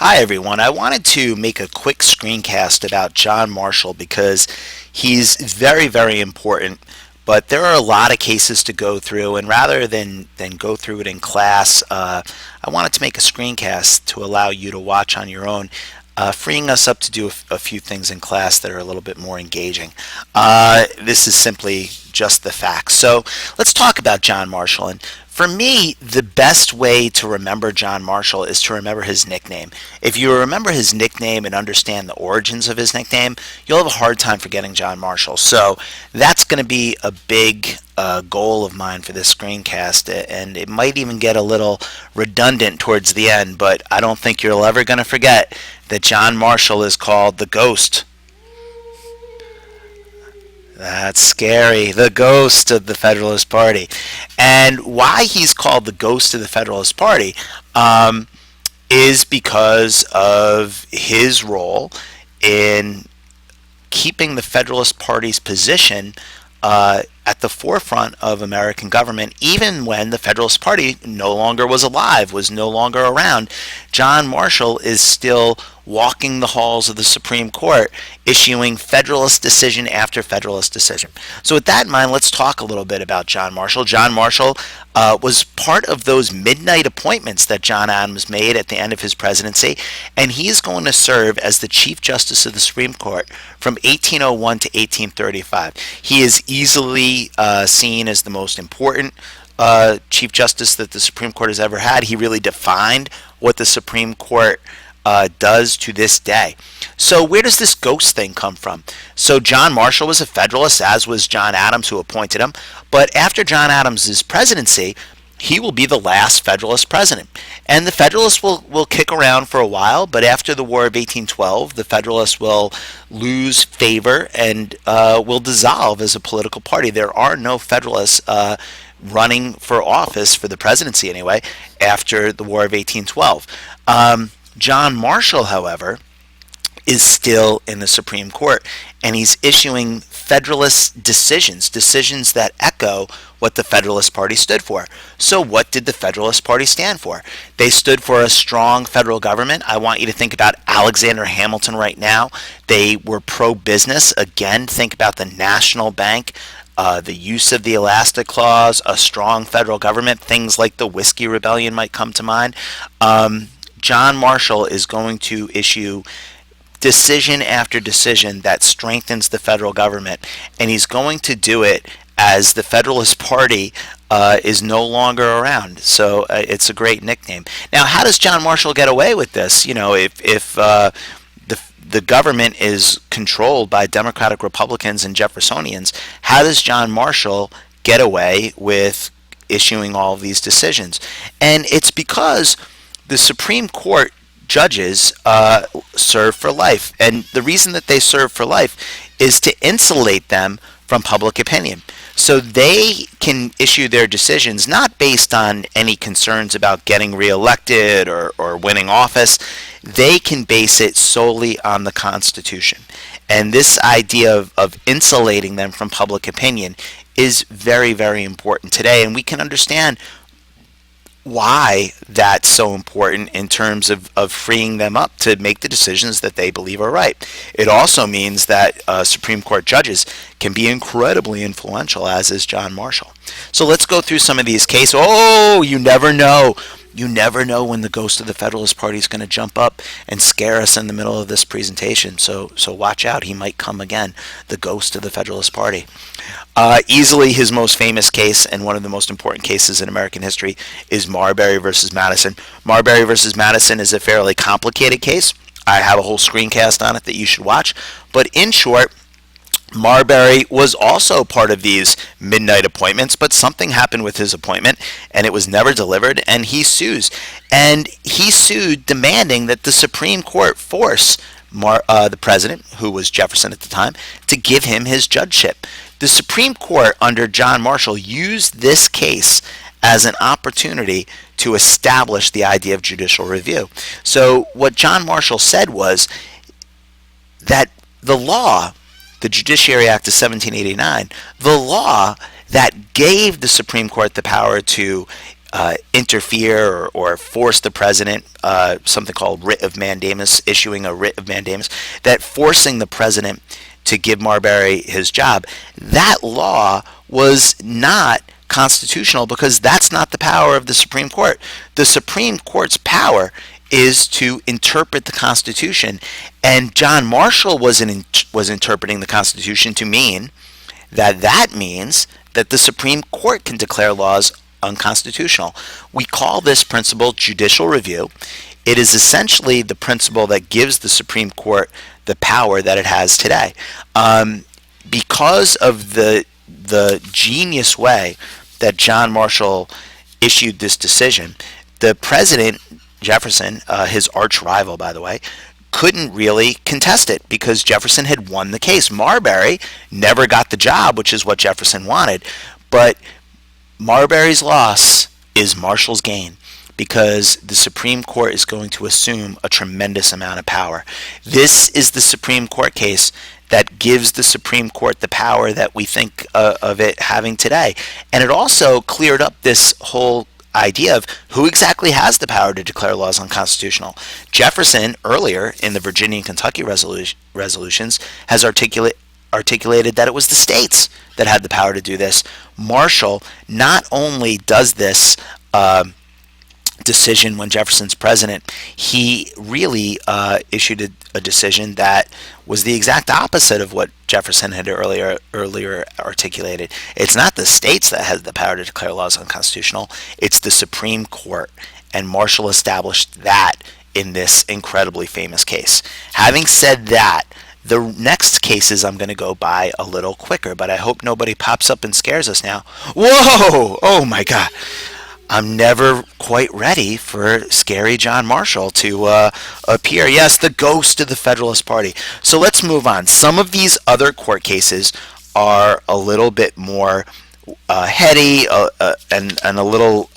Hi, everyone. I wanted to make a quick screencast about John Marshall because he's very, very important. But there are a lot of cases to go through, and rather than go through it in class, I wanted to make a screencast to allow you to watch on your own, freeing us up to do a few things in class that are a little bit more engaging. This is simply just the facts. So let's talk about John Marshall. And for me, the best way to remember John Marshall is to remember his nickname. If you remember his nickname and understand the origins of his nickname, you'll have a hard time forgetting John Marshall. So that's going to be a big goal of mine for this screencast, and it might even get a little redundant towards the end, but I don't think you're ever going to forget that John Marshall is called the Ghost. That's scary. The ghost of the Federalist Party. And why he's called the ghost of the Federalist Party is because of his role in keeping the Federalist Party's position at the forefront of American government, even when the Federalist Party no longer was alive, was no longer around. John Marshall is still walking the halls of the Supreme Court, issuing Federalist decision after Federalist decision. So with that in mind, let's talk a little bit about John Marshall. John Marshall was part of those midnight appointments that John Adams made at the end of his presidency, and he's going to serve as the Chief Justice of the Supreme Court from 1801 to 1835. He is easily seen as the most important Chief Justice that the Supreme Court has ever had. He really defined what the Supreme Court does to this day. So where does this ghost thing come from? So John Marshall was a Federalist, as was John Adams, who appointed him. But after John Adams' presidency, he will be the last Federalist president. And the Federalists will kick around for a while, but after the War of 1812, the Federalists will lose favor and will dissolve as a political party. There are no Federalists running for office, for the presidency anyway, after the War of 1812. John Marshall, however, is still in the Supreme Court, and he's issuing Federalist decisions that echo what the Federalist Party stood for. So what did the Federalist Party stand for? They stood for a strong federal government. I want you to think about Alexander Hamilton right now. They were pro-business. Again, think about the National Bank, the use of the Elastic Clause, a strong federal government. Things like the Whiskey Rebellion might come to mind. John Marshall is going to issue decision after decision that strengthens the federal government, and he's going to do it as the Federalist Party is no longer around. So it's a great nickname. Now, how does John Marshall get away with this? You know, if the government is controlled by Democratic Republicans and Jeffersonians, how does John Marshall get away with issuing all of these decisions? And it's because the Supreme Court judges serve for life. And the reason that they serve for life is to insulate them from public opinion. So they can issue their decisions not based on any concerns about getting reelected or winning office. They can base it solely on the Constitution. And this idea of insulating them from public opinion is very, very important today. And we can understand why that's so important in terms of freeing them up to make the decisions that they believe are right. It also means that Supreme Court judges can be incredibly influential, as is John Marshall. So let's go through some of these cases. Oh, you never know. You never know when the ghost of the Federalist Party is going to jump up and scare us in the middle of this presentation. So watch out. He might come again, the ghost of the Federalist Party. Easily his most famous case and one of the most important cases in American history is Marbury versus Madison. Marbury versus Madison is a fairly complicated case. I have a whole screencast on it that you should watch. But in short, Marbury was also part of these midnight appointments, but something happened with his appointment and it was never delivered, and he sues. And he sued demanding that the Supreme Court force the president, who was Jefferson at the time, to give him his judgeship. The Supreme Court under John Marshall used this case as an opportunity to establish the idea of judicial review. So what John Marshall said was that the law, the Judiciary Act of 1789, the law that gave the Supreme Court the power to interfere or force the president, something called writ of mandamus, issuing a writ of mandamus, that forcing the president to give Marbury his job, that law was not constitutional because that's not the power of the Supreme Court. The Supreme Court's power is to interpret the Constitution, and John Marshall was interpreting the Constitution to mean that means that the Supreme Court can declare laws unconstitutional. We call this principle judicial review. It is essentially the principle that gives the Supreme Court the power that it has today. Because of the genius way that John Marshall issued this decision, the president, Jefferson, his arch rival, by the way, couldn't really contest it because Jefferson had won the case. Marbury never got the job, which is what Jefferson wanted, but Marbury's loss is Marshall's gain because the Supreme Court is going to assume a tremendous amount of power. This is the Supreme Court case that gives the Supreme Court the power that we think of it having today. And it also cleared up this whole idea of who exactly has the power to declare laws unconstitutional. Jefferson, earlier in the Virginia and Kentucky resolutions, has articulated that it was the states that had the power to do this. Marshall not only does this decision when Jefferson's president, he really issued a decision that was the exact opposite of what Jefferson had earlier articulated. It's not the states that has the power to declare laws unconstitutional, it's the Supreme Court. And Marshall established that in this incredibly famous case. Having said that, the next cases I'm going to go by a little quicker, but I hope nobody pops up and scares us now. Whoa! Oh my God. I'm never quite ready for scary John Marshall to appear. Yes, the ghost of the Federalist Party. So let's move on. Some of these other court cases are a little bit more heady and a little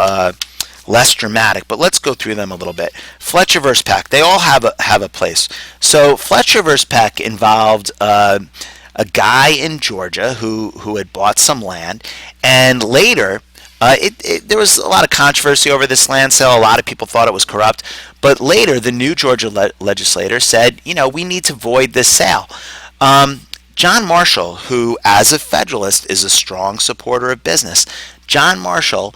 less dramatic, but let's go through them a little bit. Fletcher versus Peck. They all have a place. So Fletcher versus Peck involved a guy in Georgia who had bought some land, and later there was a lot of controversy over this land sale. A lot of people thought it was corrupt. But later, the new Georgia legislator said, we need to void this sale. John Marshall, who as a Federalist is a strong supporter of business, John Marshall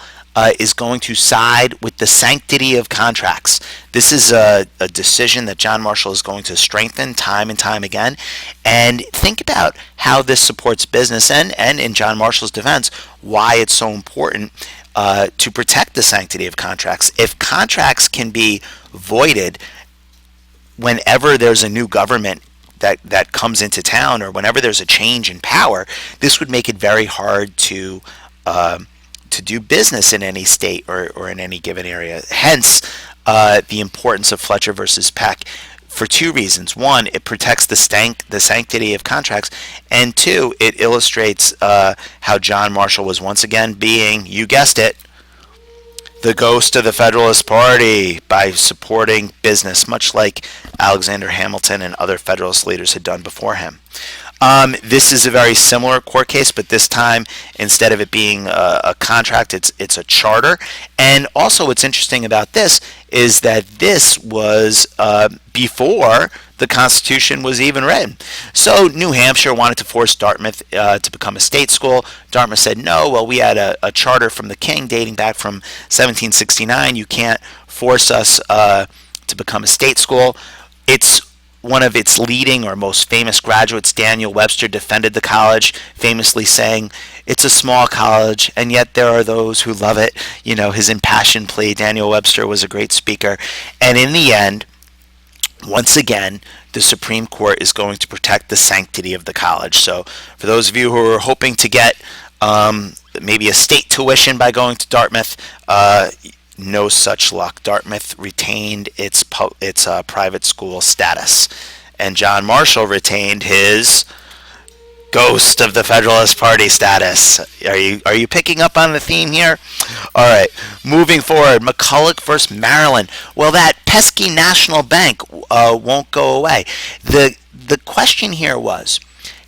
is going to side with the sanctity of contracts. This is a decision that John Marshall is going to strengthen time and time again. And think about how this supports business and in John Marshall's defense, why it's so important to protect the sanctity of contracts. If contracts can be voided whenever there's a new government that comes into town or whenever there's a change in power, this would make it very hard to do business in any state or in any given area. Hence, the importance of Fletcher versus Peck for two reasons. One, it protects the sanctity of contracts, and two, it illustrates how John Marshall was once again being, you guessed it, the ghost of the Federalist Party by supporting business, much like Alexander Hamilton and other Federalist leaders had done before him. This is a very similar court case, but this time, instead of it being a contract, it's a charter. And also what's interesting about this is that this was before the Constitution was even written. So New Hampshire wanted to force Dartmouth to become a state school. Dartmouth said, no, well, we had a charter from the king dating back from 1769. You can't force us to become a state school. It's one of its leading or most famous graduates, Daniel Webster, defended the college, famously saying, it's a small college, and yet there are those who love it. His impassioned plea. Daniel Webster was a great speaker. And in the end, once again, the Supreme Court is going to protect the sanctity of the college. So for those of you who are hoping to get maybe a state tuition by going to Dartmouth, no such luck. Dartmouth retained its private school status, and John Marshall retained his ghost of the Federalist Party status. Are you picking up on the theme here? All right, moving forward. McCulloch versus Maryland. Well, that pesky National Bank won't go away. The question here was,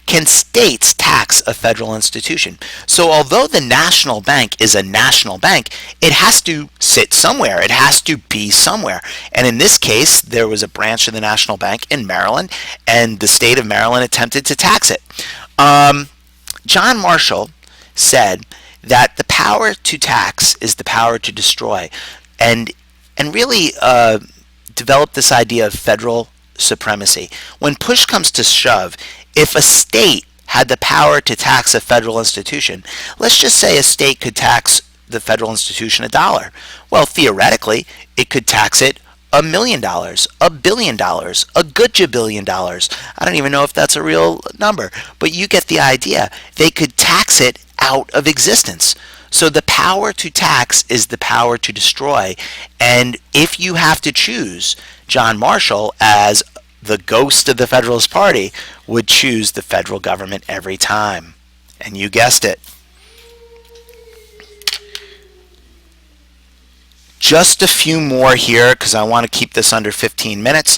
can states tax a federal institution? So although the national bank is a national bank, it has to sit somewhere. It has to be somewhere. And in this case, there was a branch of the national bank in Maryland, and the state of Maryland attempted to tax it. John Marshall said that the power to tax is the power to destroy, and really developed this idea of federal supremacy. When push comes to shove, if a state had the power to tax a federal institution, let's just say a state could tax the federal institution $1. Well, theoretically, it could tax it $1,000,000, $1,000,000,000, a good $1,000,000,000. I don't even know if that's a real number, but you get the idea. They could tax it out of existence. So the power to tax is the power to destroy. And if you have to choose, John Marshall, as the ghost of the Federalist Party, would choose the federal government every time. And you guessed it. Just a few more here because I want to keep this under 15 minutes.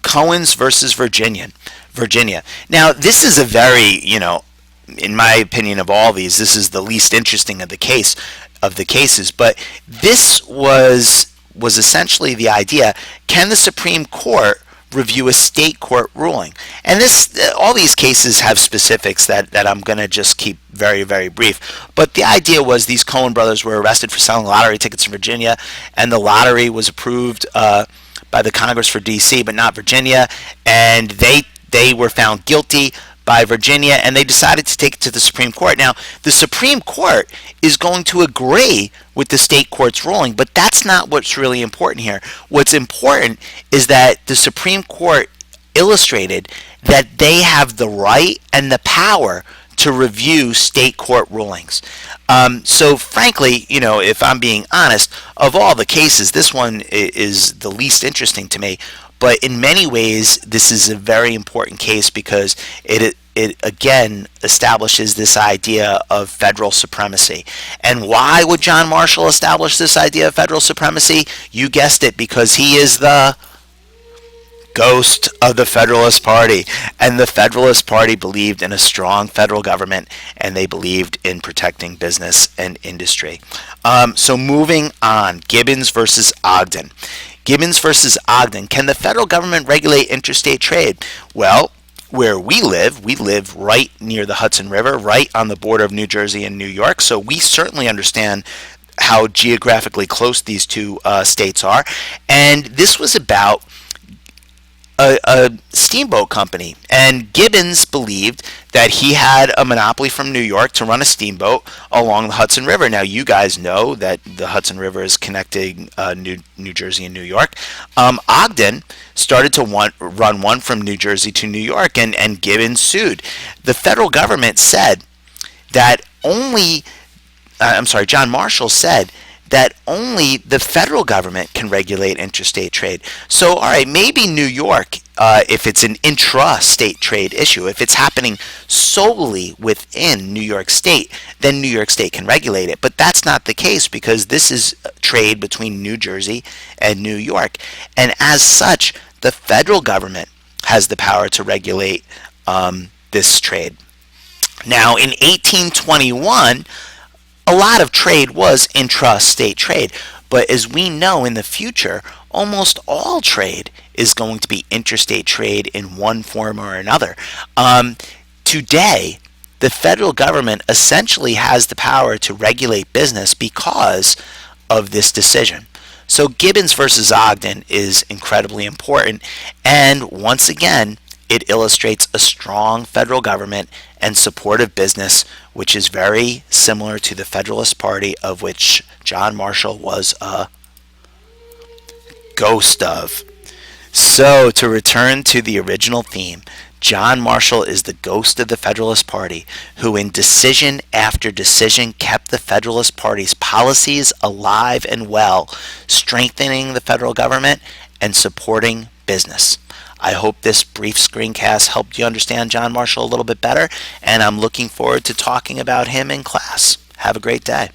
Cohen's versus Virginia. Now, this is a very, in my opinion, of all these, this is the least interesting of the cases. But this was essentially the idea: can the Supreme Court review a state court ruling? And all these cases have specifics that I'm going to just keep very, very brief. But the idea was these Cohen brothers were arrested for selling lottery tickets in Virginia, and the lottery was approved by the Congress for D.C., but not Virginia, and they were found guilty by Virginia, and they decided to take it to the Supreme Court. Now, the Supreme Court is going to agree with the state court's ruling, but that's not what's really important here. What's important is that the Supreme Court illustrated that they have the right and the power to review state court rulings. So frankly, if I'm being honest, of all the cases, this one is the least interesting to me. But in many ways, this is a very important case because it again establishes this idea of federal supremacy. And why would John Marshall establish this idea of federal supremacy? You guessed it, because he is the ghost of the Federalist Party. And the Federalist Party believed in a strong federal government, and they believed in protecting business and industry. So moving on, Gibbons versus Ogden. Gibbons versus Ogden. Can the federal government regulate interstate trade? Well, where we live right near the Hudson River, right on the border of New Jersey and New York. So we certainly understand how geographically close these two states are. And this was about a steamboat company, and Gibbons believed that he had a monopoly from New York to run a steamboat along the Hudson River. Now, you guys know that the Hudson River is connecting New Jersey and New York. Ogden started to run one from New Jersey to New York, and Gibbons sued. The federal government said that John Marshall said that only the federal government can regulate interstate trade. So, all right, maybe New York, if it's an intra-state trade issue, if it's happening solely within New York State, then New York State can regulate it. But that's not the case, because this is trade between New Jersey and New York. And as such, the federal government has the power to regulate this trade. Now, in 1821, a lot of trade was intra-state trade, but as we know in the future, almost all trade is going to be interstate trade in one form or another. Today, the federal government essentially has the power to regulate business because of this decision. So Gibbons versus Ogden is incredibly important, and once again, it illustrates a strong federal government and supportive business, which is very similar to the Federalist Party, of which John Marshall was a ghost of. So, to return to the original theme, John Marshall is the ghost of the Federalist Party, who in decision after decision kept the Federalist Party's policies alive and well, strengthening the federal government and supporting business. I hope this brief screencast helped you understand John Marshall a little bit better, and I'm looking forward to talking about him in class. Have a great day.